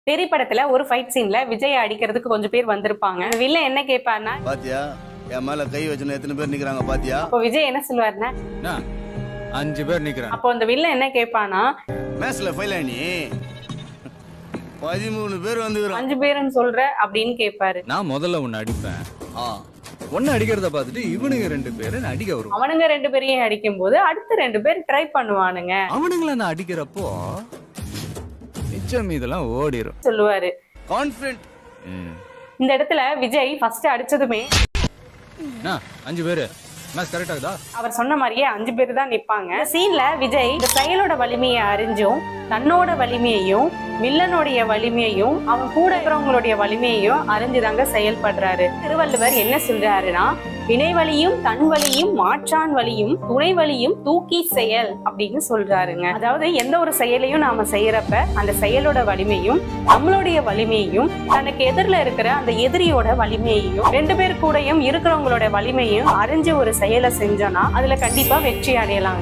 தெரி படத்துல ஒரு ஃபைட் சீன்ல விஜய் அடிக்கிறதுக்கு கொஞ்சம் பேர் வந்திருப்பாங்க. வில்ல என்ன கேட்பாருன்னா, பாத்தியா என் மேல கை வச்சுன்னு எத்தனை பேர் நிக்கிறாங்க பாத்தியா? அப்போ விஜய் என்ன சொல்லுவாருன்னா, 5 பேர் நிக்கிறாங்க. அப்போ அந்த வில்ல என்ன கேட்பானா, மேட்ச்ல ஃபைல் ஆனி 13 பேர் வந்து 5 பேருன்னு சொல்ற அப்படின்னு கேட்பாரு. நான் முதல்ல உன்னை அடிப்பேன். ஒன்னு அடிக்கிறத பார்த்துட்டு இவனுங்க 2 பேரும் அடிக்க வரும். அவனுங்க 2 பேரையும் அடிக்கும் போது அடுத்த 2 பேர் ட்ரை பண்ணுவானுங்க அவனுங்கள நான் அடிக்கிறப்போ மிச்சம் இதெல்லாம் ஓடிரும் சொல்லுவாரு. கான்ஃபிடென்ட். இந்த இடத்துல விஜய் ஃபர்ஸ்ட் அடிச்சதுமே 5 பேரு மேட்ச் கரெக்ட் ஆகுதா? அவர் சொன்ன மாதிரியே 5 பேர் தான் நிப்பாங்க. சீன்ல விஜய் இந்த செயலோட வலிமையை அறிஞ்சும் தன்னோட வலிமையையும் வில்லனுடைய வலிமையையும் அவன் கூட இருக்கிறவங்களுடைய வலிமையையும் அறிஞ்சுதாங்க செயல்படுறாரு. திருவள்ளுவர் என்ன சொல்றாருன்னா, வினை வலியும் தன் வலியும் மாற்றான் வலியும் துணை வலியும் தூக்கி செயல் அப்படின்னு சொல்றாருங்க. அதாவது எந்த ஒரு செயலையும் நாம செய்யறப்ப அந்த செயலோட வலிமையும் நம்மளுடைய வலிமையையும் தனக்கு எதிரில இருக்கிற அந்த எதிரியோட வலிமையையும் 2 பேர் கூடயும் இருக்கிறவங்களோட வலிமையும் அறிஞ்சு ஒரு செயலை செஞ்சோம்னா அதுல கண்டிப்பா வெற்றி அடையலாம்.